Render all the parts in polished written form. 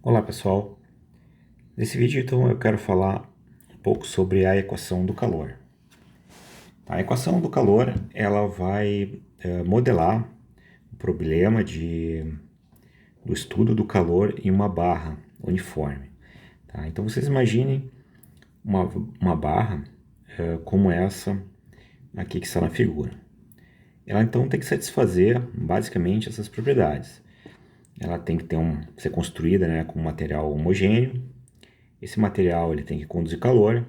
Olá pessoal, nesse vídeo então eu quero falar um pouco sobre a equação do calor. A equação do calor ela vai modelar o problema do estudo do calor em uma barra uniforme. Tá? Então vocês imaginem uma barra como essa aqui que está na figura. Ela então tem que satisfazer basicamente essas propriedades. Ela tem que ser construída, né, com material homogêneo. Esse material ele tem que conduzir calor.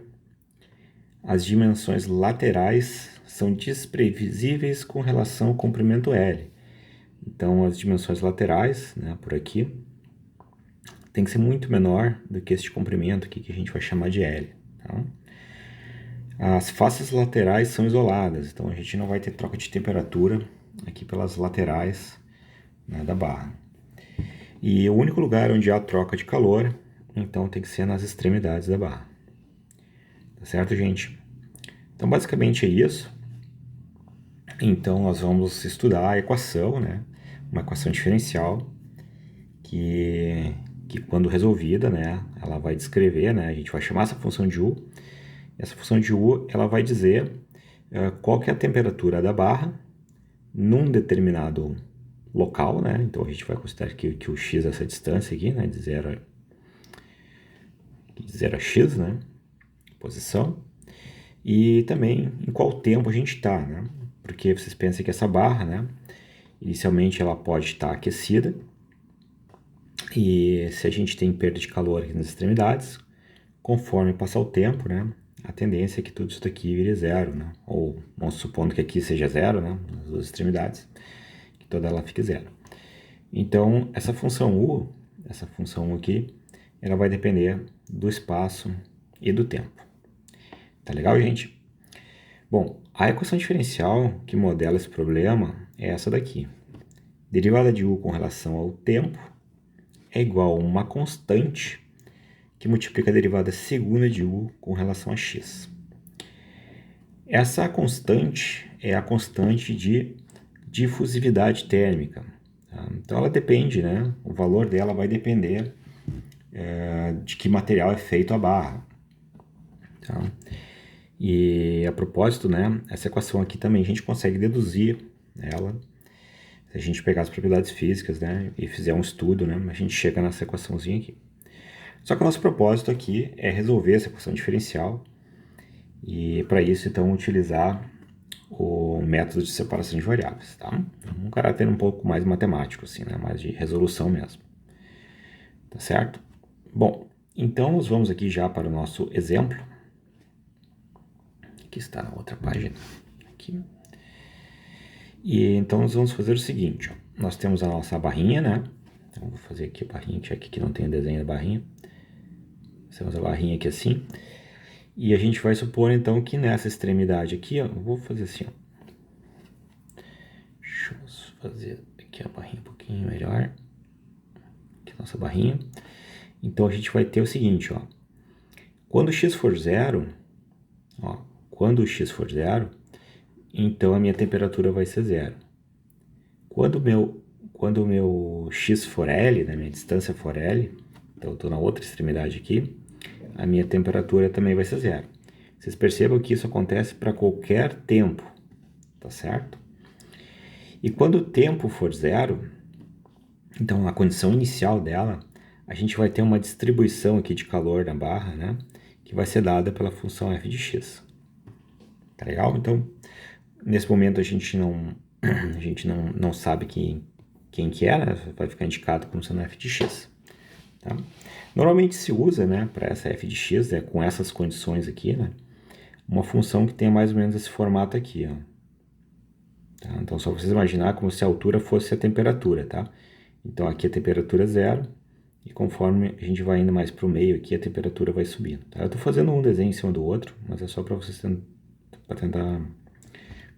As dimensões laterais são desprevisíveis com relação ao comprimento L. Então, as dimensões laterais, né, por aqui, tem que ser muito menor do que este comprimento aqui que a gente vai chamar de L. Tá? As faces laterais são isoladas, então a gente não vai ter troca de temperatura aqui pelas laterais, né, da barra. E o único lugar onde há troca de calor, então, tem que ser nas extremidades da barra. Tá certo, gente? Então, basicamente é isso. Então, nós vamos estudar a equação, né? Uma equação diferencial que quando resolvida, né, ela vai descrever, né? A gente vai chamar essa função de U. Essa função de U, ela vai dizer qual que é a temperatura da barra num determinado local, né? Então, a gente vai considerar que o x é essa distância aqui, né? De 0 a x, né? Posição. E também em qual tempo a gente está, né? Porque vocês pensam que essa barra, né? Inicialmente ela pode estar aquecida e se a gente tem perda de calor aqui nas extremidades, conforme passar o tempo, né? A tendência é que tudo isso daqui vire zero, né? Ou vamos supondo que aqui seja zero, né? Nas duas extremidades, que toda ela fique zero. Então essa função U aqui, ela vai depender do espaço e do tempo. Tá legal, gente? Bom, a equação diferencial que modela esse problema é essa daqui. Derivada de U com relação ao tempo é igual a uma constante que multiplica a derivada segunda de U com relação a x. Essa constante é a constante de difusividade térmica. Tá? Então ela depende, né? O valor dela vai depender de que material é feito a barra. Tá? E a propósito, né, essa equação aqui também a gente consegue deduzir ela. Se a gente pegar as propriedades físicas, né, e fizer um estudo, né, a gente chega nessa equaçãozinha aqui. Só que o nosso propósito aqui é resolver essa equação diferencial e para isso então utilizar o método de separação de variáveis, tá? Um caráter um pouco mais matemático, assim, né, mais de resolução mesmo. Tá certo? Bom, então nós vamos aqui já para o nosso exemplo. Aqui está na outra página. Aqui. E então nós vamos fazer o seguinte, ó. Nós temos a nossa barrinha, né? Então vou fazer aqui a barrinha, check que não tem o desenho da barrinha. Temos a barrinha aqui assim. E a gente vai supor então que nessa extremidade aqui, ó, eu vou fazer assim, ó. Deixa eu fazer aqui a barrinha um pouquinho melhor. Aqui a nossa barrinha. Então a gente vai ter o seguinte, ó. Quando x for zero, ó, quando x for zero, então a minha temperatura vai ser zero. Quando o meu x for L, né, minha distância for L, então eu estou na outra extremidade aqui, a minha temperatura também vai ser zero. Vocês percebam que isso acontece para qualquer tempo, tá certo? E quando o tempo for zero, então a condição inicial dela, a gente vai ter uma distribuição aqui de calor na barra, né, que vai ser dada pela função f de x. Tá legal? Então, nesse momento a gente não sabe quem que é, né? Vai ficar indicado como sendo f de x. Tá? Normalmente se usa, né, para essa f de x, né, com essas condições aqui, né, uma função que tem mais ou menos esse formato aqui. Ó. Tá? Então, só vocês imaginar como se a altura fosse a temperatura. Tá? Então, aqui a temperatura é zero, e conforme a gente vai indo mais para o meio aqui, a temperatura vai subindo. Tá? Eu estou fazendo um desenho em cima do outro, mas é só para vocês tentar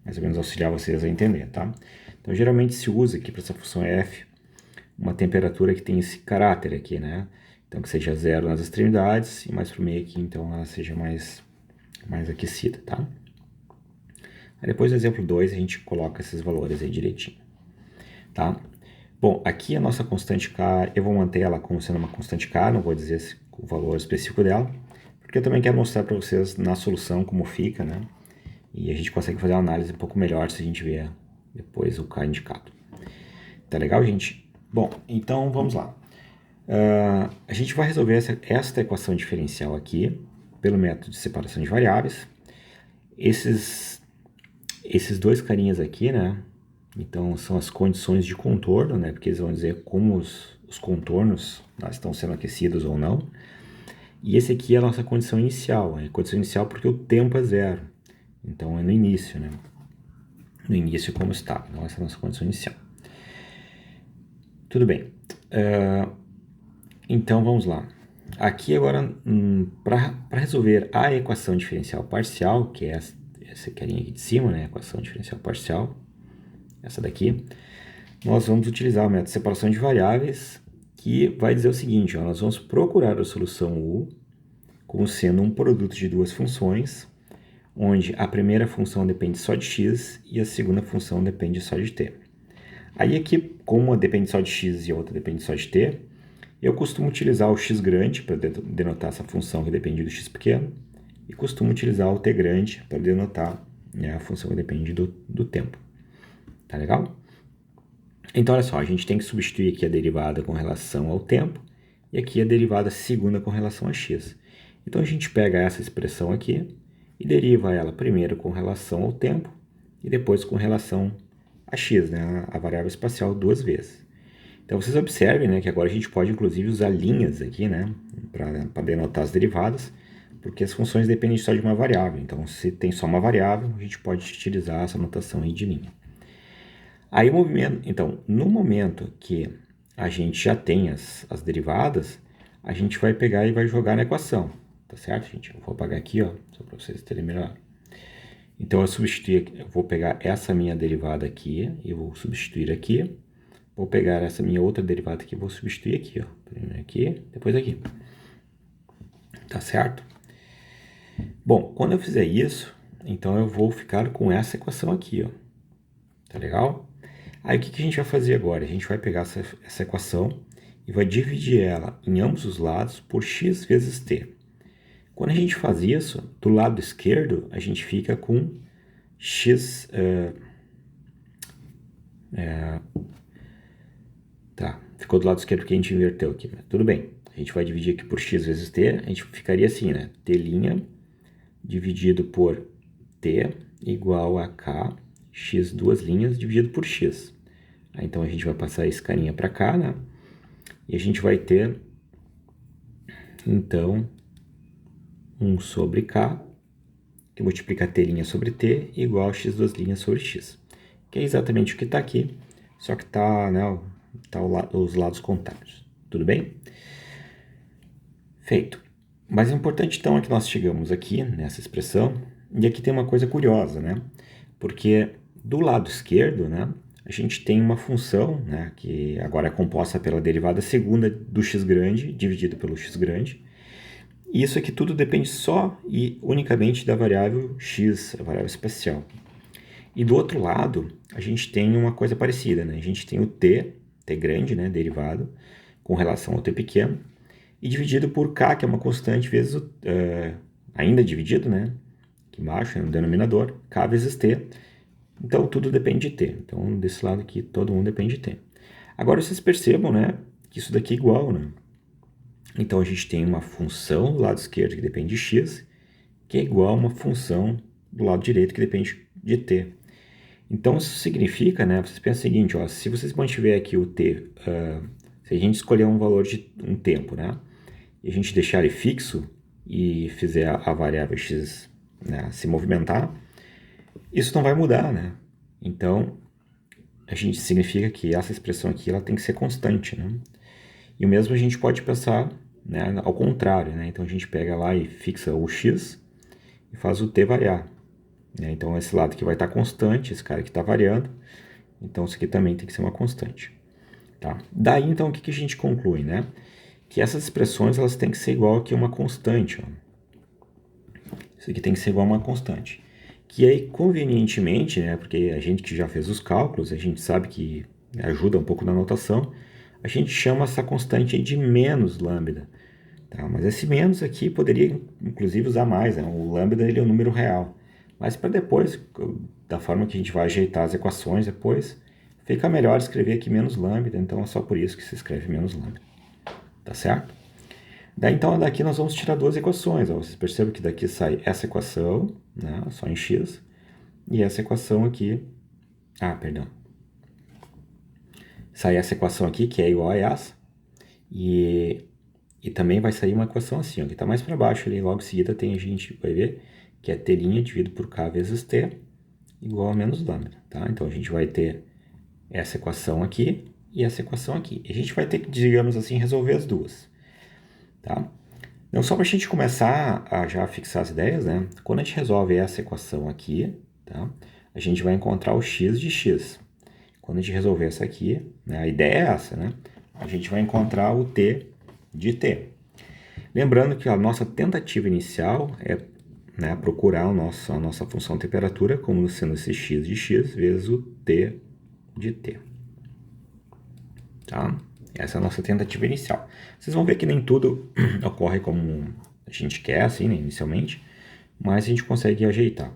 mais ou menos auxiliar vocês a entender, tá? Então, geralmente se usa aqui para essa função f uma temperatura que tem esse caráter aqui, né? Então, que seja zero nas extremidades e mais para o meio aqui, então ela seja mais aquecida, tá? Aí depois no exemplo 2 a gente coloca esses valores aí direitinho, tá? Bom, aqui a nossa constante K, eu vou manter ela como sendo uma constante K, não vou dizer o valor específico dela, porque eu também quero mostrar para vocês na solução como fica, né? E a gente consegue fazer uma análise um pouco melhor se a gente ver depois o K indicado. Tá legal, gente? Bom, então vamos lá. A gente vai resolver esta equação diferencial aqui pelo método de separação de variáveis. Esses dois carinhas aqui, né? Então, são as condições de contorno, né? Porque eles vão dizer como os contornos estão sendo aquecidos ou não. E esse aqui é a nossa condição inicial. É a condição inicial porque o tempo é zero. Então, é no início, né? No início como está. Então, essa é a nossa condição inicial. Tudo bem. Então, vamos lá. Aqui agora, para resolver a equação diferencial parcial, que é essa carinha aqui de cima, né? Equação diferencial parcial, essa daqui, nós vamos utilizar o método de separação de variáveis, que vai dizer o seguinte, ó, nós vamos procurar a solução U como sendo um produto de duas funções, onde a primeira função depende só de x e a segunda função depende só de t. Aí aqui, como uma depende só de x e a outra depende só de t, eu costumo utilizar o x grande para denotar essa função que depende do x pequeno, e costumo utilizar o t grande para denotar, né, a função que depende do tempo. Tá legal? Então, olha só, a gente tem que substituir aqui a derivada com relação ao tempo e aqui a derivada segunda com relação a x. Então, a gente pega essa expressão aqui e deriva ela primeiro com relação ao tempo e depois com relação a x, né, a variável espacial, duas vezes. Então, vocês observem, né, que agora a gente pode, inclusive, usar linhas aqui, né, para denotar as derivadas, porque as funções dependem só de uma variável. Então, se tem só uma variável, a gente pode utilizar essa notação aí de linha. Aí, então, no momento que a gente já tem as derivadas, a gente vai pegar e vai jogar na equação, tá certo, gente? Eu vou apagar aqui, ó, só para vocês terem melhor. Então, eu vou pegar essa minha derivada aqui e vou substituir aqui. Vou pegar essa minha outra derivada aqui e vou substituir aqui, ó. Primeiro aqui, depois aqui. Tá certo? Bom, quando eu fizer isso, então eu vou ficar com essa equação aqui, ó. Tá legal? Aí o que a gente vai fazer agora? A gente vai pegar essa equação e vai dividir ela em ambos os lados por x vezes t. Quando a gente faz isso, do lado esquerdo, a gente fica com x... Tá, ficou do lado esquerdo porque a gente inverteu aqui, mas tudo bem. A gente vai dividir aqui por x vezes t, a gente ficaria assim, né? T' dividido por t igual a k, x duas linhas dividido por x. Aí, então, a gente vai passar esse carinha para cá, né? E a gente vai ter, então, 1 sobre k, que multiplica t' sobre t, igual a x duas linhas sobre x. Que é exatamente o que está aqui, só que está, né, os lados contrários. Tudo bem? Feito. Mas o importante, então, é que nós chegamos aqui, nessa expressão, e aqui tem uma coisa curiosa, né? Porque do lado esquerdo, né, a gente tem uma função, né, que agora é composta pela derivada segunda do x grande, dividido pelo x grande. E isso aqui tudo depende só e unicamente da variável x, a variável espacial. E do outro lado, a gente tem uma coisa parecida, né? A gente tem o t grande, né, derivado, com relação ao t pequeno, e dividido por k, que é uma constante, vezes ainda dividido, né, aqui embaixo, no denominador, k vezes t. Então, tudo depende de t. Então, desse lado aqui, todo mundo depende de t. Agora, vocês percebam, né, que isso daqui é igual, né? Então, a gente tem uma função do lado esquerdo que depende de x, que é igual a uma função do lado direito que depende de t. Então, isso significa, né, vocês pensam o seguinte, ó, se vocês mantiver aqui o t, se a gente escolher um valor de um tempo, né, e a gente deixar ele fixo e fizer a variável x, né, se movimentar, isso não vai mudar, né? Então, a gente significa que essa expressão aqui ela tem que ser constante, né? E o mesmo a gente pode pensar, né, ao contrário, né? Então, a gente pega lá e fixa o x e faz o t variar. Né? Então, esse lado aqui vai estar constante, esse cara aqui está variando. Então, isso aqui também tem que ser uma constante. Tá? Daí, então, o que a gente conclui, né? Que essas expressões elas têm que ser igual aqui a uma constante. Ó. Isso aqui tem que ser igual a uma constante. Que aí, convenientemente, né? Porque a gente que já fez os cálculos, a gente sabe que ajuda um pouco na notação, a gente chama essa constante de menos lambda. Tá? Mas esse menos aqui poderia, inclusive, usar mais, né? O lambda ele é um número real. Mas para depois, da forma que a gente vai ajeitar as equações depois, fica melhor escrever aqui menos lambda, então é só por isso que se escreve menos lambda. Tá certo? Daí, então, daqui nós vamos tirar duas equações. Ó. Vocês percebem que daqui sai essa equação, né? Só em x, e essa equação aqui... perdão. Sai essa equação aqui, que é igual a essa, e também vai sair uma equação assim, ó, que está mais para baixo ali, logo em seguida tem, a gente vai ver que é t' dividido por k vezes t igual a menos lambda, tá? Então a gente vai ter essa equação aqui e essa equação aqui. E a gente vai ter que, digamos assim, resolver as duas, tá? Então só para a gente começar a já fixar as ideias, né? Quando a gente resolve essa equação aqui, tá? A gente vai encontrar o x de x. Quando a gente resolver essa aqui, né? A ideia é essa, né? A gente vai encontrar o t de t. Lembrando que a nossa tentativa inicial é, né, procurar a nossa função temperatura como sendo esse x de x vezes o t de t. Tá? Essa é a nossa tentativa inicial. Vocês vão ver que nem tudo ocorre como a gente quer, assim, né, inicialmente, mas a gente consegue ajeitar.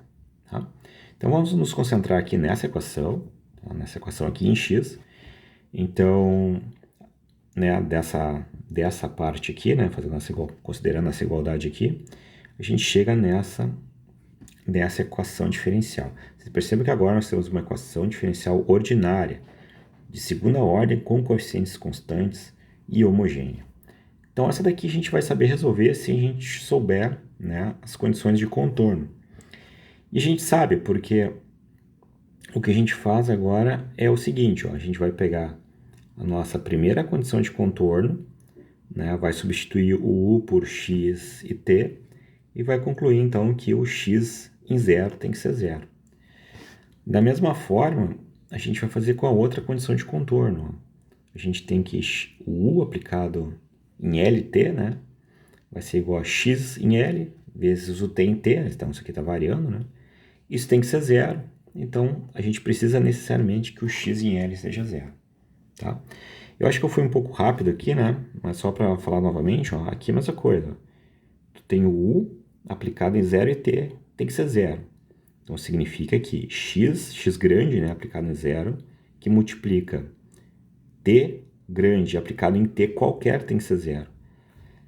Tá? Então vamos nos concentrar aqui nessa equação, tá? Nessa equação aqui em x. Então, né, dessa parte aqui, né, considerando essa igualdade aqui, a gente chega nessa equação diferencial. Vocês percebem que agora nós temos uma equação diferencial ordinária, de segunda ordem, com coeficientes constantes e homogênea. Então essa daqui a gente vai saber resolver se a gente souber, né, as condições de contorno. E a gente sabe porque o que a gente faz agora é o seguinte, ó, a gente vai pegar a nossa primeira condição de contorno, né, vai substituir o u por x e t, e vai concluir então que o x em zero tem que ser zero. Da mesma forma, a gente vai fazer com a outra condição de contorno. A gente tem que o u aplicado em LT, né, vai ser igual a x em L vezes o t em t, então isso aqui está variando, né? Isso tem que ser zero, então a gente precisa necessariamente que o x em L seja zero. Tá? Eu acho que eu fui um pouco rápido aqui, né? Mas só para falar novamente, ó, aqui é a mesma coisa. Tu tem o u aplicado em 0 e t tem que ser zero. Então significa que x grande, né, aplicado em 0, que multiplica t grande aplicado em t qualquer tem que ser zero.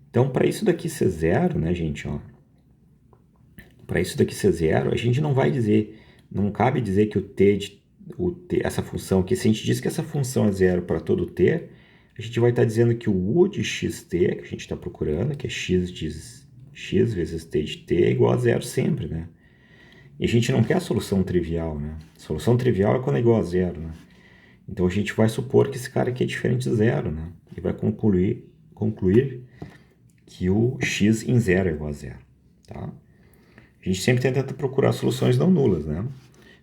Então para isso daqui ser zero, né, gente, ó, para isso daqui ser zero, a gente não vai dizer, não cabe dizer que o t, essa função aqui, se a gente diz que essa função é zero para todo t, a gente vai estar dizendo que o u de xt, que a gente está procurando, que é x de x vezes t de t, é igual a zero sempre, né? E a gente não quer a solução trivial, né? A solução trivial é quando é igual a zero, né? Então a gente vai supor que esse cara aqui é diferente de zero, né? E vai concluir que o x em zero é igual a zero, tá? A gente sempre tenta procurar soluções não nulas, né?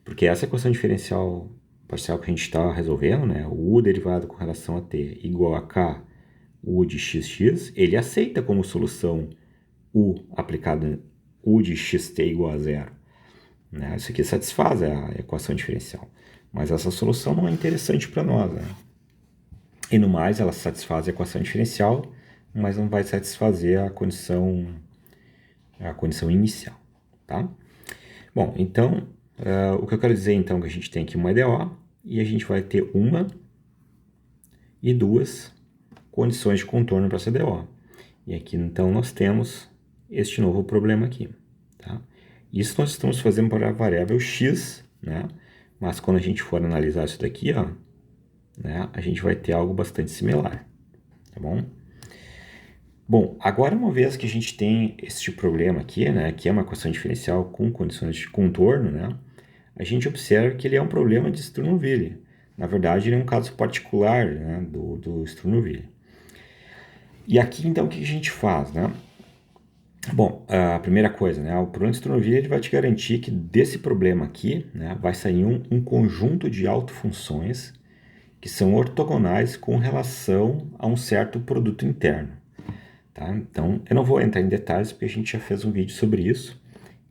Porque essa equação diferencial parcial que a gente está resolvendo, né? O u derivado com relação a t igual a k, u de xx, ele aceita como solução u aplicado u de xt igual a zero. Né? Isso aqui satisfaz a equação diferencial. Mas essa solução não é interessante para nós, né? E no mais, ela satisfaz a equação diferencial, mas não vai satisfazer a condição inicial, tá? Bom, então, o que eu quero dizer então é que a gente tem aqui uma EDO e a gente vai ter uma e duas condições de contorno para essa EDO. E aqui então nós temos este novo problema aqui, tá? Isso nós estamos fazendo para a variável x, né? Mas quando a gente for analisar isso daqui, ó, né, a gente vai ter algo bastante similar, tá bom? Bom, agora uma vez que a gente tem este problema aqui, né, que é uma equação diferencial com condições de contorno, né, a gente observa que ele é um problema de Sturmoville. Na verdade, ele é um caso particular, né, do Sturmoville. E aqui, então, o que a gente faz, né? Bom, a primeira coisa, né, o problema de Sturmoville ele vai te garantir que desse problema aqui, né, vai sair um conjunto de autofunções que são ortogonais com relação a um certo produto interno. Tá? Então, eu não vou entrar em detalhes porque a gente já fez um vídeo sobre isso,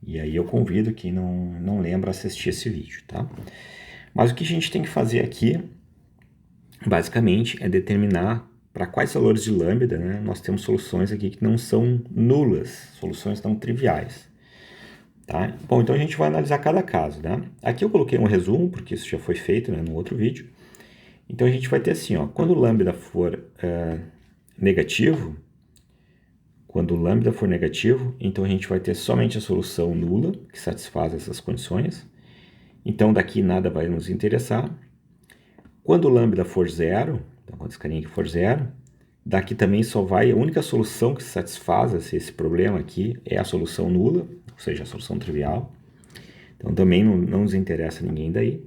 e aí eu convido quem não lembra a assistir esse vídeo. Tá? Mas o que a gente tem que fazer aqui basicamente é determinar para quais valores de lambda, né, nós temos soluções aqui que não são nulas, soluções não triviais. Tá? Bom, então a gente vai analisar cada caso. Né? Aqui eu coloquei um resumo, porque isso já foi feito, né, no outro vídeo. Então a gente vai ter assim, ó, quando o lambda for negativo, então a gente vai ter somente a solução nula, que satisfaz essas condições. Então daqui nada vai nos interessar. Quando o lambda for zero, então quando esse carinha aqui for zero, daqui também só vai, a única solução que satisfaz esse problema aqui é a solução nula, ou seja, a solução trivial. Então também não nos interessa ninguém daí.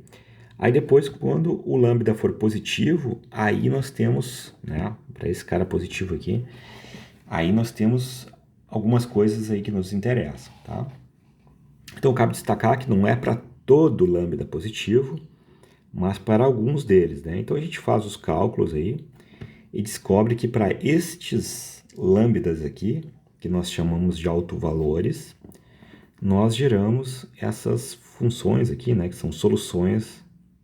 Aí depois, quando o lambda for positivo, aí nós temos, né, para esse cara positivo aqui, aí nós temos algumas coisas aí que nos interessam, tá? Então cabe destacar que não é para todo lambda positivo, mas para alguns deles, né? Então a gente faz os cálculos aí e descobre que para estes lambdas aqui, que nós chamamos de autovalores, nós geramos essas funções aqui, né, que são soluções,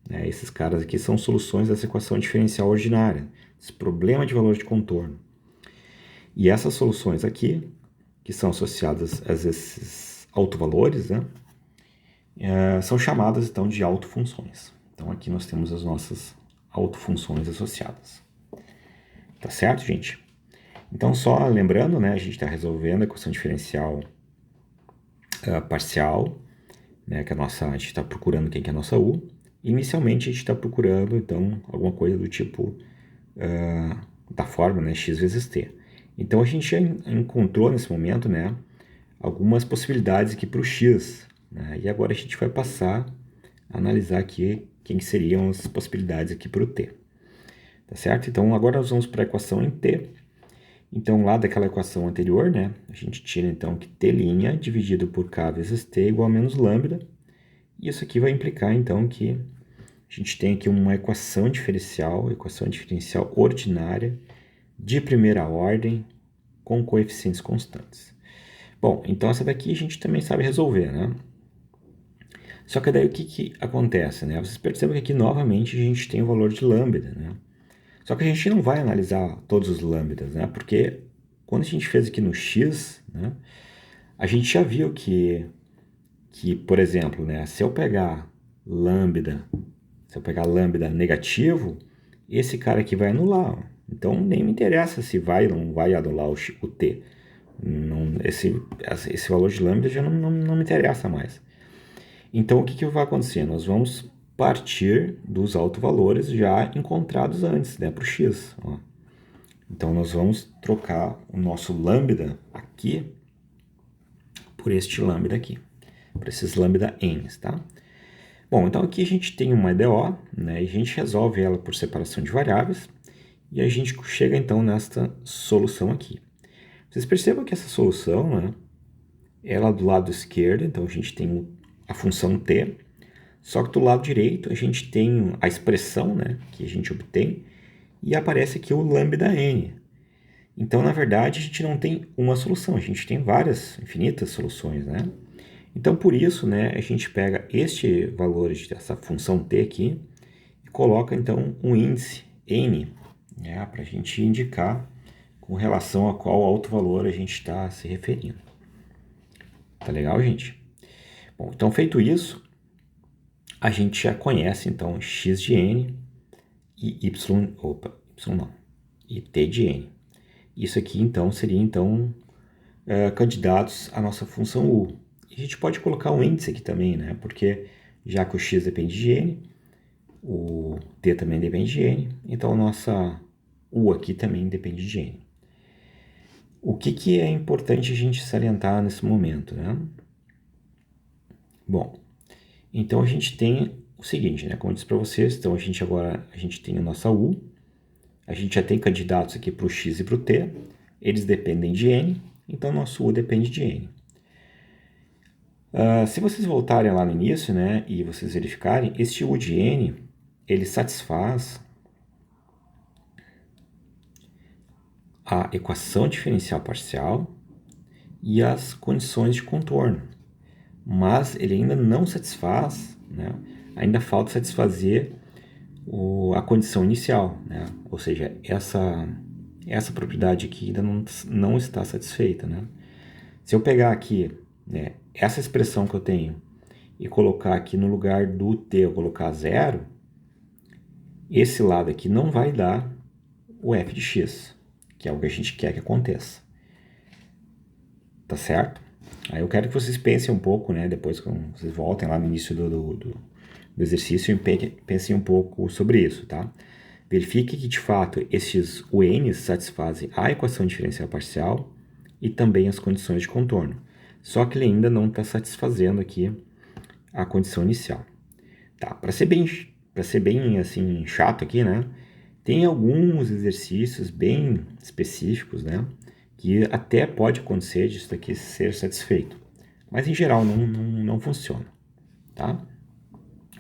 né, esses caras aqui são soluções dessa equação diferencial ordinária, esse problema de valor de contorno. E essas soluções aqui, que são associadas a esses autovalores, né, são chamadas então de autofunções. Então aqui nós temos as nossas autofunções associadas. Tá certo, gente? Então só lembrando, né, a gente está resolvendo a equação diferencial parcial, né, que a gente está procurando quem que é a nossa U. Inicialmente a gente está procurando então alguma coisa do tipo da forma, né, x vezes t. Então a gente já encontrou nesse momento, né, algumas possibilidades aqui para o x, né, e agora a gente vai passar a analisar aqui quem seriam as possibilidades aqui para o t. Tá certo? Então agora nós vamos para a equação em t. Então lá daquela equação anterior, né, a gente tira então que t' dividido por k vezes t é igual a menos lambda. E isso aqui vai implicar então que a gente tem aqui uma equação diferencial ordinária de primeira ordem com coeficientes constantes. Bom, então essa daqui a gente também sabe resolver, né? Só que daí o que acontece, né? Vocês percebem que aqui novamente a gente tem o valor de lambda, né? Só que a gente não vai analisar todos os lambdas, né? Porque quando a gente fez aqui no x, né, a gente já viu que por exemplo, né, se eu pegar lambda negativo, esse cara aqui vai anular. Então nem me interessa se vai ou não vai anular o t. Não, esse valor de lambda já não me interessa mais. Então o que vai acontecer? Nós vamos partir dos autovalores já encontrados antes, né, para o x. Ó. Então nós vamos trocar o nosso lambda aqui por este lambda aqui, por esses lambda n's, tá? Bom, então aqui a gente tem uma EDO, né, e a gente resolve ela por separação de variáveis, e a gente chega então nesta solução aqui. Vocês percebam que essa solução, né, ela do lado esquerdo, então a gente tem a função t, só que do lado direito a gente tem a expressão, né, que a gente obtém, e aparece aqui o lambda n. Então, na verdade, a gente não tem uma solução, a gente tem várias, infinitas soluções, né? Então, por isso, né, a gente pega este valor dessa função t aqui e coloca, então, um índice n, né, para a gente indicar com relação a qual autovalor a gente está se referindo. Tá legal, gente? Bom, então, feito isso, a gente já conhece, então, x de n e e t de n. Isso aqui, então, seria, então, candidatos à nossa função u. E a gente pode colocar um índice aqui também, né? Porque já que o x depende de n, o t também depende de n, então a nossa u aqui também depende de n. O que é importante a gente salientar nesse momento, né? Bom, então a gente tem o seguinte, né? Como eu disse para vocês, então a gente tem a nossa u, a gente já tem candidatos aqui para o x e para o t, eles dependem de n, então nosso u depende de n. Se vocês voltarem lá no início, né, e vocês verificarem, este u de n, ele satisfaz a equação diferencial parcial e as condições de contorno. Mas ele ainda não satisfaz, né, ainda falta satisfazer a condição inicial, né? Ou seja, essa propriedade aqui ainda não está satisfeita, né? Se eu pegar aqui, né, essa expressão que eu tenho e colocar aqui no lugar do t, eu colocar 0, esse lado aqui não vai dar o f de x, que é o que a gente quer que aconteça. Tá certo? Aí eu quero que vocês pensem um pouco, né? Depois que vocês voltem lá no início do exercício e pensem um pouco sobre isso, tá? Verifique que, de fato, esses UNs satisfazem a equação diferencial parcial e também as condições de contorno. Só que ele ainda não está satisfazendo aqui a condição inicial. Tá? Para ser bem assim, chato aqui, né? Tem alguns exercícios bem específicos, né? Que até pode acontecer disso daqui ser satisfeito. Mas, em geral, não funciona, tá?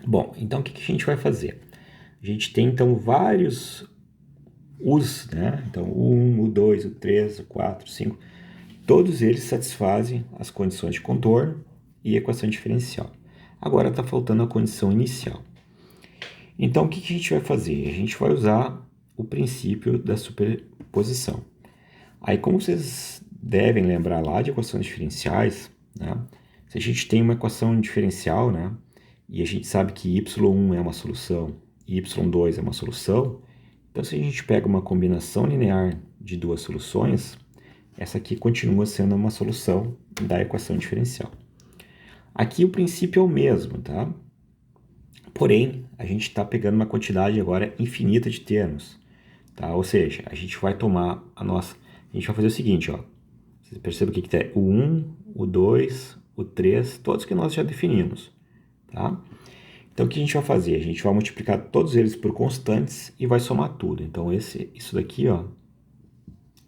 Bom, então o que a gente vai fazer? A gente tem, então, vários U's, né? Então, o 1, o 2, o 3, o 4, o 5. Todos eles satisfazem as condições de contorno e equação diferencial. Agora está faltando a condição inicial. Então, o que a gente vai fazer? A gente vai usar o princípio da superposição. Aí, como vocês devem lembrar lá de equações diferenciais, né? Se a gente tem uma equação diferencial, né? E a gente sabe que y1 é uma solução e y2 é uma solução, então se a gente pega uma combinação linear de duas soluções, essa aqui continua sendo uma solução da equação diferencial. Aqui o princípio é o mesmo, tá? Porém, a gente está pegando uma quantidade agora infinita de termos, tá? Ou seja, a gente vai tomar a gente vai fazer o seguinte, ó. Você percebe o que é o 1, o 2, o 3, todos que nós já definimos, tá? Então, o que a gente vai fazer? A gente vai multiplicar todos eles por constantes e vai somar tudo. Então, isso daqui, ó,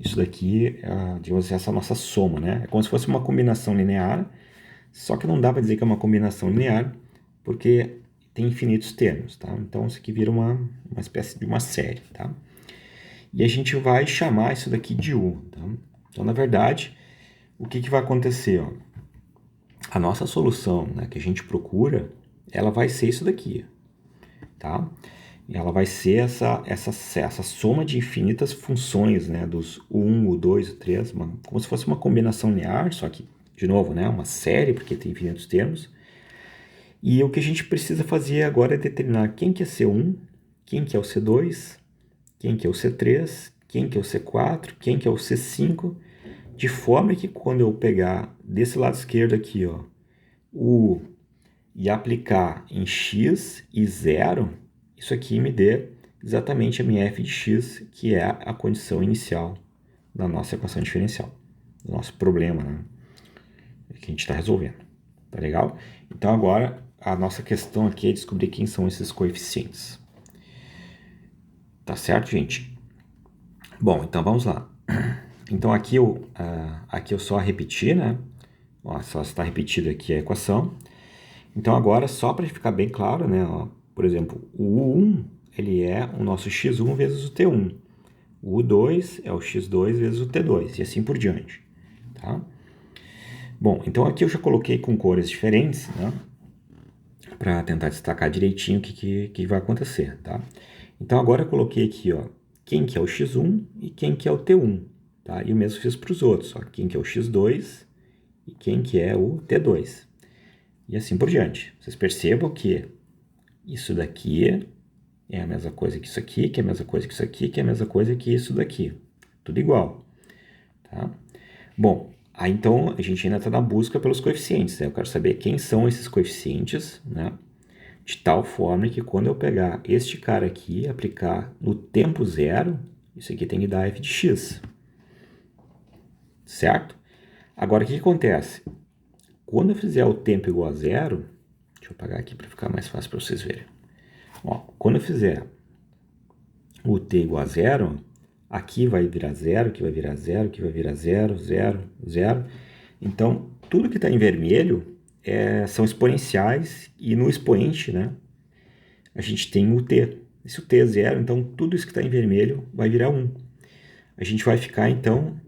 isso daqui é, digamos assim, essa nossa soma, né? É como se fosse uma combinação linear, só que não dá para dizer que é uma combinação linear, porque tem infinitos termos, tá? Então, isso aqui vira uma espécie de uma série, tá? E a gente vai chamar isso daqui de U, tá? Então, na verdade, o que vai acontecer, ó? A nossa solução, né, que a gente procura, ela vai ser isso daqui, tá? E ela vai ser essa soma de infinitas funções, né, dos 1, o 2, o 3, como se fosse uma combinação linear, só que, de novo, né, uma série, porque tem infinitos termos. E o que a gente precisa fazer agora é determinar quem que é C1, quem que é o C2, quem que é o C3, quem que é o C4, quem que é o C5, de forma que quando eu pegar desse lado esquerdo aqui, ó, e aplicar em x e 0, isso aqui me dê exatamente a minha f de x, que é a condição inicial da nossa equação diferencial, do nosso problema, né, que a gente está resolvendo. Tá legal? Então agora a nossa questão aqui é descobrir quem são esses coeficientes. Tá certo, gente? Bom, então vamos lá. Então aqui eu só repeti, né? Ó, só está repetida aqui a equação. Então agora, só para ficar bem claro, né? Ó, por exemplo, o U1 ele é o nosso x1 vezes o t1. O U2 é o x2 vezes o t2 e assim por diante. Tá? Bom, então aqui eu já coloquei com cores diferentes, né? Para tentar destacar direitinho o que vai acontecer, tá? Então agora eu coloquei aqui, ó, quem que é o x1 e quem que é o t1, tá? E o mesmo fiz para os outros, ó, quem que é o x2 e quem que é o t2. E assim por diante. Vocês percebam que isso daqui é a mesma coisa que isso aqui, que é a mesma coisa que isso aqui, que é a mesma coisa que isso daqui. Tudo igual, tá? Bom, aí então a gente ainda está na busca pelos coeficientes, né? Eu quero saber quem são esses coeficientes, né? De tal forma que quando eu pegar este cara aqui e aplicar no tempo zero, isso aqui tem que dar f de x. Certo? Agora, o que acontece? Quando eu fizer o tempo igual a zero, deixa eu apagar aqui para ficar mais fácil para vocês verem. Ó, quando eu fizer o t igual a zero, aqui vai virar zero, aqui vai virar zero, aqui vai virar zero, zero, zero. Então, tudo que está em vermelho são exponenciais e no expoente, né, a gente tem o t. Se o t é zero, então tudo isso que está em vermelho vai virar 1. A gente vai ficar, então,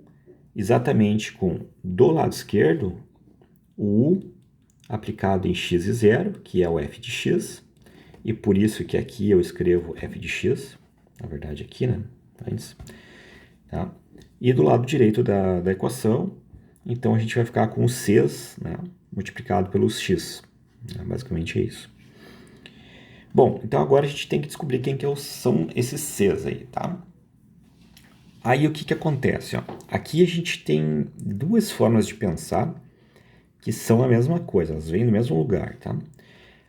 exatamente com, do lado esquerdo, o u aplicado em x e 0, que é o f de x, e por isso que aqui eu escrevo f de x, na verdade aqui, né, antes, tá? E do lado direito da equação, então a gente vai ficar com os c's, né, multiplicado pelos x, né? Basicamente é isso. Bom, então agora a gente tem que descobrir quem que são esses c's aí, tá? Aí o que que acontece? Ó? Aqui a gente tem duas formas de pensar que são a mesma coisa, elas vêm do mesmo lugar, tá?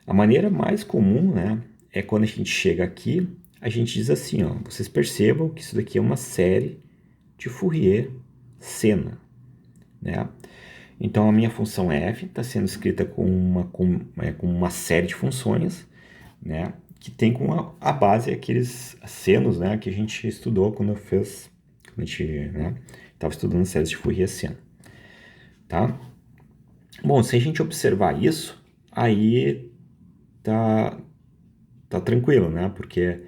A maneira mais comum, né, é quando a gente chega aqui, a gente diz assim, ó, vocês percebam que isso daqui é uma série de Fourier sena, né? Então a minha função f está sendo escrita com uma série de funções, né, que tem como a base aqueles senos, né, que a gente estudou quando a gente, né, estava estudando séries de Fourier seno, tá? Bom, se a gente observar isso, aí tá tranquilo, né? Porque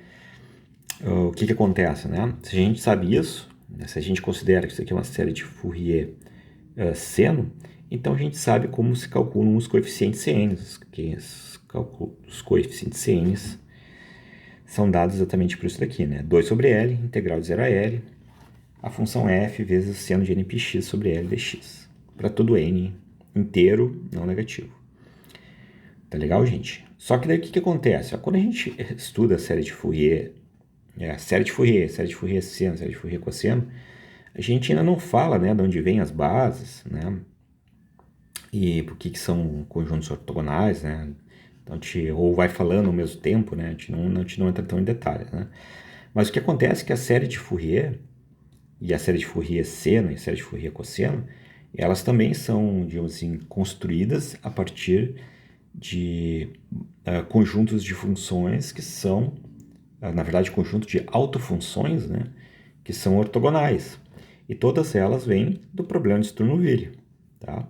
o que acontece, né? Se a gente sabe isso, né, se a gente considera que isso aqui é uma série de Fourier seno, então a gente sabe como se calculam os coeficientes CN, que os coeficientes CN são dados exatamente por isso daqui, né? 2 sobre L, integral de 0 a L, a função f vezes o seno de nπx sobre L dx, para todo n inteiro não negativo. Tá legal, gente? Só que daí o que acontece? Quando a gente estuda a série de Fourier, série de Fourier seno, série de Fourier cosseno, a gente ainda não fala, né, de onde vêm as bases, né, e por que são conjuntos ortogonais, né, então ou vai falando ao mesmo tempo, né, a gente não entra tão em detalhes, né. Mas o que acontece é que a série de Fourier, e a série de Fourier seno e a série de Fourier cosseno, elas também são, digamos assim, construídas a partir de conjuntos de funções que são, na verdade, conjunto de autofunções, né, que são ortogonais. E todas elas vêm do problema de Sturm-Liouville, tá?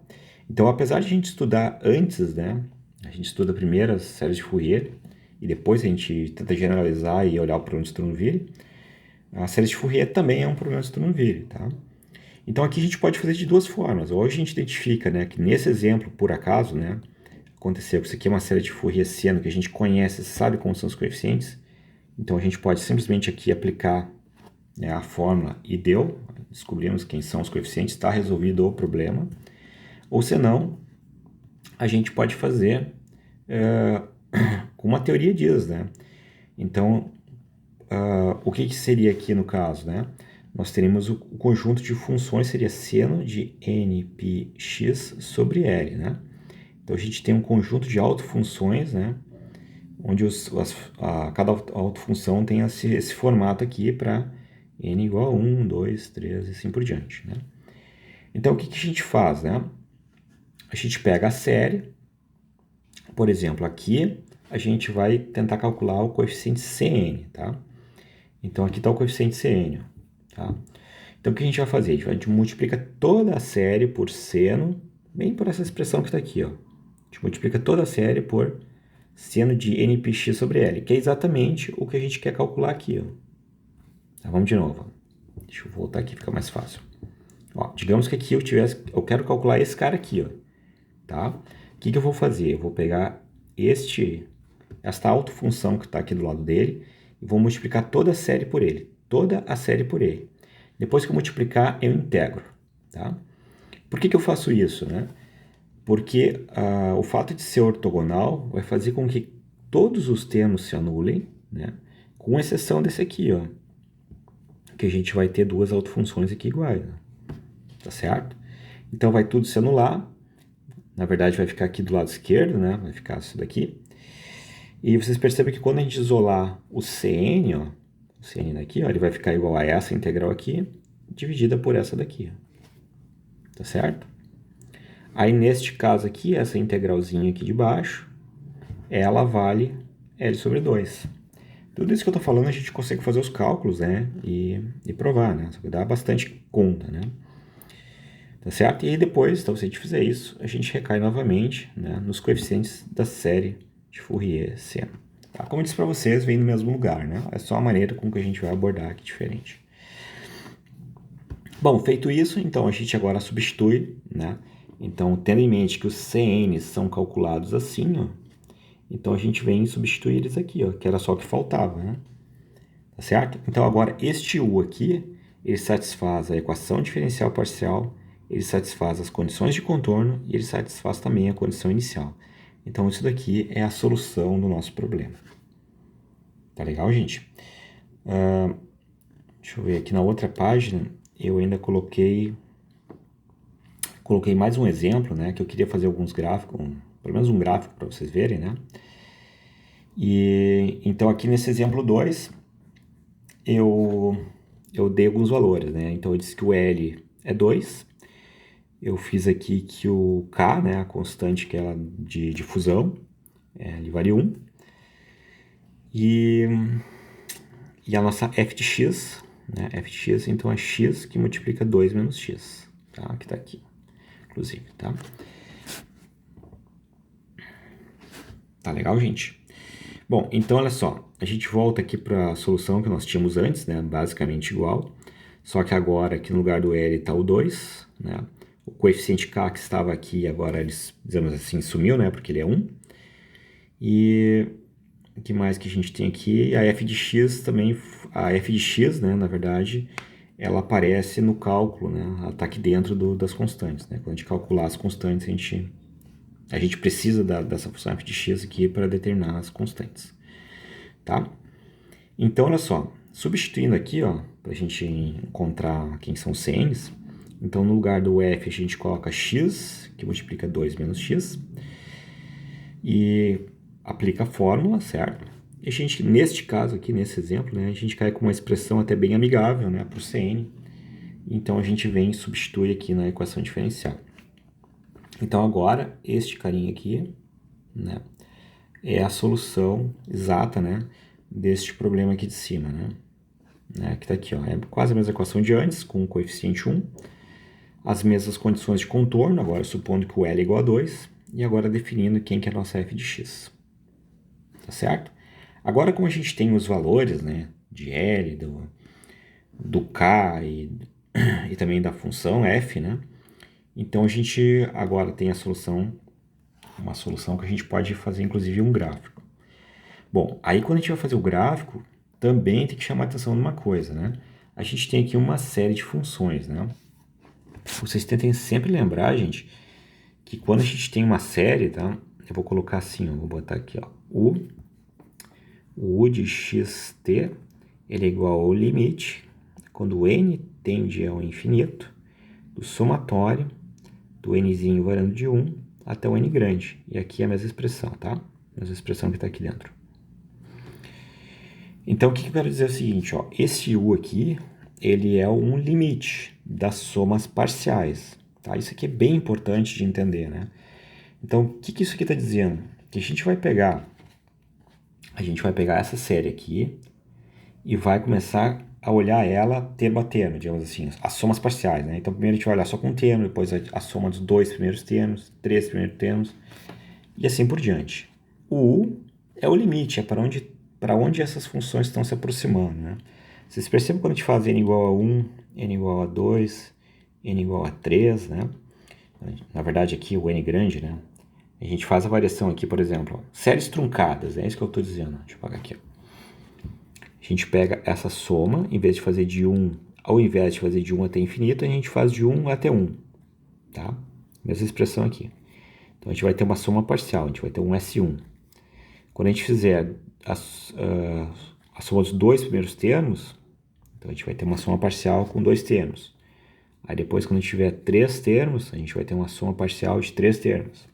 Então, apesar de a gente estudar antes, né, a gente estuda primeiro as séries de Fourier e depois a gente tenta generalizar e olhar o problema de Sturm-Liouville, a série de Fourier também é um problema de Sturm-Liouville, tá? Então aqui a gente pode fazer de duas formas. Ou a gente identifica, né, que nesse exemplo, por acaso, né, aconteceu que isso aqui é uma série de Fourier seno que a gente conhece, sabe como são os coeficientes. Então a gente pode simplesmente aqui aplicar, né, a fórmula e deu, descobrimos quem são os coeficientes, está resolvido o problema. Ou senão, a gente pode fazer como a teoria diz, né? Então, o que seria aqui no caso, né? Nós teríamos o conjunto de funções, seria seno de nπx sobre L, né? Então a gente tem um conjunto de autofunções, né? Onde cada autofunção tem esse formato aqui para n igual a 1, 2, 3 e assim por diante, né? Então o que a gente faz, né? A gente pega a série, por exemplo, aqui a gente vai tentar calcular o coeficiente Cn, tá? Então aqui está o coeficiente Cn, tá? Então o que a gente vai fazer? A gente multiplica toda a série por seno, bem por essa expressão que está aqui, ó. A gente multiplica toda a série por seno de nπx sobre L, que é exatamente o que a gente quer calcular aqui, ó. Tá, vamos de novo. Deixa eu voltar aqui, fica mais fácil. Ó, digamos que aqui eu quero calcular esse cara aqui, ó. Tá? O que eu vou fazer? Eu vou pegar esta autofunção que está aqui do lado dele e vou multiplicar toda a série por ele. Toda a série por ele. Depois que eu multiplicar, eu integro. Tá? Por que eu faço isso, né? Porque o fato de ser ortogonal vai fazer com que todos os termos se anulem, né? Com exceção desse aqui, ó, que a gente vai ter duas autofunções aqui iguais. Né? Tá certo? Então vai tudo se anular. Na verdade vai ficar aqui do lado esquerdo, né? Vai ficar isso daqui. E vocês percebem que quando a gente isolar o Cn, ó, o Cn daqui, ó, ele vai ficar igual a essa integral aqui, dividida por essa daqui. Ó. Tá certo? Aí neste caso aqui, essa integralzinha aqui de baixo, ela vale L sobre 2. Tudo isso que eu tô falando a gente consegue fazer os cálculos, né? E provar, né? Só que dá bastante conta, né? Tá certo? E aí depois, então, se a gente fizer isso, a gente recai novamente, né, nos coeficientes da série de Fourier seno. Tá? Como eu disse para vocês, vem do mesmo lugar, né? É só a maneira com que a gente vai abordar aqui diferente. Bom, feito isso, então a gente agora substitui, né? Então, tendo em mente que os CN são calculados assim, ó, Então a gente vem substituir eles aqui, ó, que era só o que faltava, né? Tá certo? Então agora este u aqui, ele satisfaz a equação diferencial parcial, ele satisfaz as condições de contorno e ele satisfaz também a condição inicial. Então isso daqui é a solução do nosso problema. Tá legal, gente? Deixa eu ver aqui na outra página, eu ainda coloquei mais um exemplo, né? Que eu queria fazer alguns gráficos, pelo menos um gráfico para vocês verem, né? E então aqui nesse exemplo 2, eu dei alguns valores, né? Então eu disse que o L é 2, eu fiz aqui que o K, né, a constante que é de fusão, ele vale 1, e a nossa f de x, né, f de x, então é x que multiplica 2 menos x, tá? Que tá aqui, inclusive, tá? Tá legal, gente? Bom, então olha só, a gente volta aqui para a solução que nós tínhamos antes, né, basicamente igual, só que agora aqui no lugar do L está o 2, né? O coeficiente K que estava aqui, agora eles, digamos assim, sumiu, né, porque ele é 1. E o que mais que a gente tem aqui? A f de x também, a f de x, né, na verdade, ela aparece no cálculo, né, ela está aqui dentro das constantes, né? Quando a gente calcular as constantes, a gente precisa dessa função f de x aqui para determinar as constantes, tá? Então, olha só, substituindo aqui, ó, para a gente encontrar quem são os CNs, então no lugar do f a gente coloca x, que multiplica 2 menos x, e aplica a fórmula, certo? E a gente, neste caso aqui, nesse exemplo, né, a gente cai com uma expressão até bem amigável, né, para o CN, então a gente vem e substitui aqui na equação diferencial. Então agora, este carinha aqui, né, é a solução exata, né, deste problema aqui de cima, né, que tá aqui, ó, é quase a mesma equação de antes, com o coeficiente 1, as mesmas condições de contorno, agora supondo que o L é igual a 2, e agora definindo quem que é a nossa f de x, tá certo? Agora, como a gente tem os valores, né, de L, do K e também da função f, né, então a gente agora tem a solução, uma solução que a gente pode fazer inclusive um gráfico. Bom, aí quando a gente vai fazer o gráfico, também tem que chamar a atenção numa coisa, né? A gente tem aqui uma série de funções, né? Vocês tentem sempre lembrar, gente, que quando a gente tem uma série, tá? Eu vou colocar assim, ó, vou botar aqui, ó, o u de xt, ele é igual ao limite, quando o n tende ao infinito, do somatório do nzinho variando de 1 até o n grande. E aqui é a mesma expressão, tá? A mesma expressão que está aqui dentro. Então, o que eu quero dizer é o seguinte, ó, esse u aqui, ele é um limite das somas parciais, tá? Isso aqui é bem importante de entender, né? Então, o que isso aqui está dizendo? Que a gente vai pegar essa série aqui e vai começar a olhar ela termo a termo, digamos assim, as somas parciais, né? Então, primeiro a gente vai olhar só com um termo, depois a soma dos 2 primeiros termos, 3 primeiros termos, e assim por diante. O u é o limite, é para onde essas funções estão se aproximando, né? Vocês percebem quando a gente faz n igual a 1, n igual a 2, n igual a 3, né? Na verdade aqui o n grande, né? A gente faz a variação aqui, por exemplo, ó, séries truncadas, é isso que eu estou dizendo. Deixa eu apagar aqui, ó. A gente pega essa soma, em vez de fazer de 1, ao invés de fazer de 1 até infinito, a gente faz de 1 até 1, tá? Mesma expressão aqui. Então a gente vai ter uma soma parcial, a gente vai ter um S1. Quando a gente fizer a soma dos 2 primeiros termos, então a gente vai ter uma soma parcial com 2 termos. Aí depois, quando a gente tiver 3 termos, a gente vai ter uma soma parcial de 3 termos.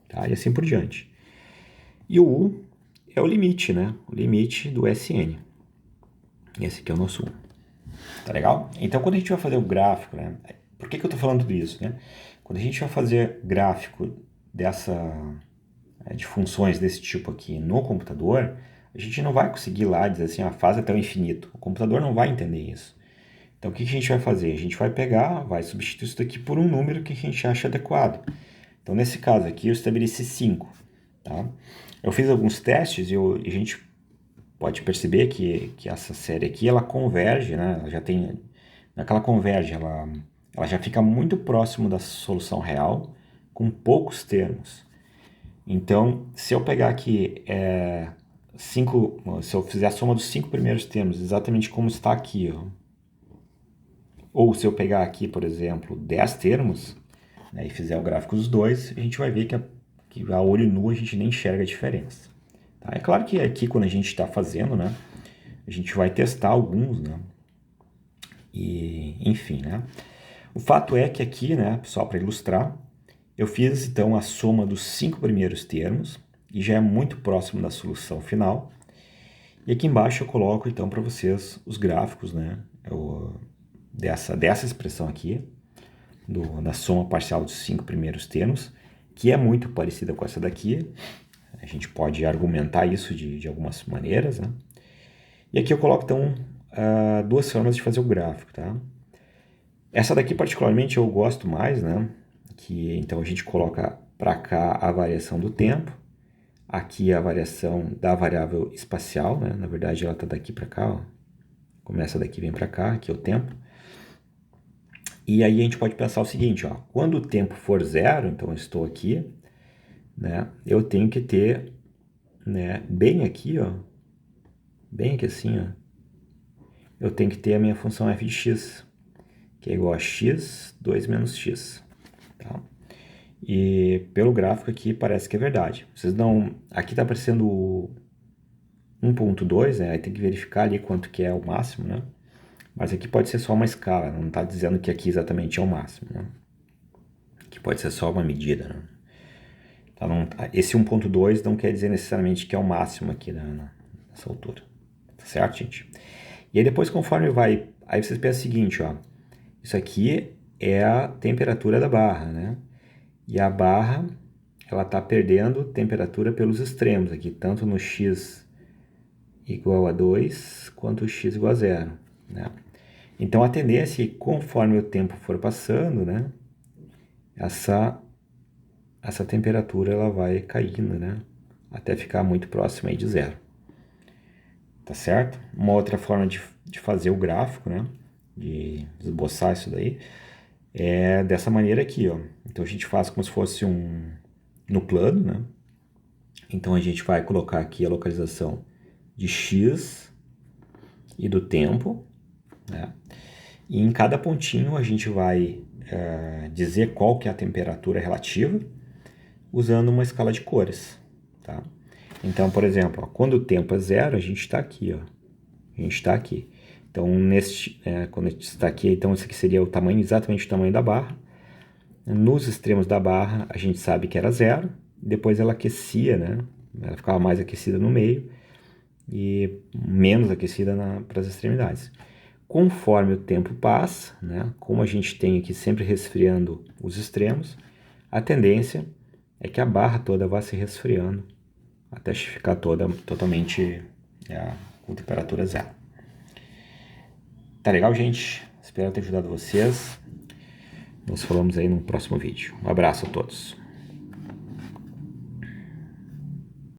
Tá? E assim por diante. E o U é o limite, né? O limite do SN. Esse aqui é o nosso U. Tá legal? Então, quando a gente vai fazer o gráfico, né? Por que eu tô falando tudo isso, né? Quando a gente vai fazer gráfico de funções desse tipo aqui no computador, a gente não vai conseguir lá dizer assim, faz até o infinito. O computador não vai entender isso. Então, o que a gente vai fazer? A gente vai pegar, vai substituir isso daqui por um número que a gente acha adequado. Então, nesse caso aqui, eu estabeleci 5. Tá? Eu fiz alguns testes e a gente pode perceber que essa série aqui, ela converge, né? Ela já tem... Não é que ela converge, ela já fica muito próximo da solução real, com poucos termos. Então, se eu pegar aqui se eu fizer a soma dos 5 primeiros termos, exatamente como está aqui, ó, ou se eu pegar aqui, por exemplo, 10 termos, né, e fizer o gráfico dos dois, a gente vai ver que a olho nu a gente nem enxerga a diferença. Tá? É claro que aqui, quando a gente está fazendo, né, a gente vai testar alguns, né, e enfim, né. O fato é que aqui, né, só para ilustrar, eu fiz então a soma dos 5 primeiros termos, e já é muito próximo da solução final. E aqui embaixo eu coloco então para vocês os gráficos, né, dessa expressão aqui, da soma parcial dos 5 primeiros termos, que é muito parecida com essa daqui. A gente pode argumentar isso de algumas maneiras, né? E aqui eu coloco então duas formas de fazer o gráfico, tá? Essa daqui particularmente eu gosto mais, né? Que então a gente coloca para cá a variação do tempo, aqui a variação da variável espacial, né? Na verdade ela está daqui para cá, ó. Começa daqui e vem para cá, aqui é o tempo. E aí a gente pode pensar o seguinte, ó, quando o tempo for zero, então eu estou aqui, né, eu tenho que ter, né, bem aqui, ó, bem aqui assim, ó, eu tenho que ter a minha função f de x, que é igual a x, 2 menos x, tá? E pelo gráfico aqui parece que é verdade. Vocês não, aqui está aparecendo 1.2, né, aí tem que verificar ali quanto que é o máximo, né? Mas aqui pode ser só uma escala, não está dizendo que aqui exatamente é o máximo, né? Aqui pode ser só uma medida, né? Tá, não, esse 1.2 não quer dizer necessariamente que é o máximo aqui nessa altura, tá certo, gente? E aí depois, conforme vai, aí vocês pensam o seguinte, ó, isso aqui é a temperatura da barra, né? E a barra, ela tá perdendo temperatura pelos extremos aqui, tanto no x igual a 2, quanto x igual a 0, né? Então a tendência é que conforme o tempo for passando, né, essa temperatura ela vai caindo, né, até ficar muito próxima aí de zero. Tá certo? Uma outra forma de fazer o gráfico, né, de esboçar isso daí, é dessa maneira aqui, ó. Então a gente faz como se fosse no plano, né? Então a gente vai colocar aqui a localização de x e do tempo, né? E em cada pontinho a gente vai dizer qual que é a temperatura relativa usando uma escala de cores, tá? Então, por exemplo, ó, quando o tempo é zero, a gente está aqui, ó. A gente está aqui. Então, quando a gente está aqui, então esse aqui seria o tamanho, exatamente o tamanho da barra. Nos extremos da barra, a gente sabe que era zero. Depois ela aquecia, né? Ela ficava mais aquecida no meio e menos aquecida para as extremidades. Conforme o tempo passa, né? Como a gente tem aqui sempre resfriando os extremos, a tendência é que a barra toda vá se resfriando até ficar totalmente com temperatura zero. Tá legal, gente? Espero ter ajudado vocês. Nos falamos aí no próximo vídeo. Um abraço a todos.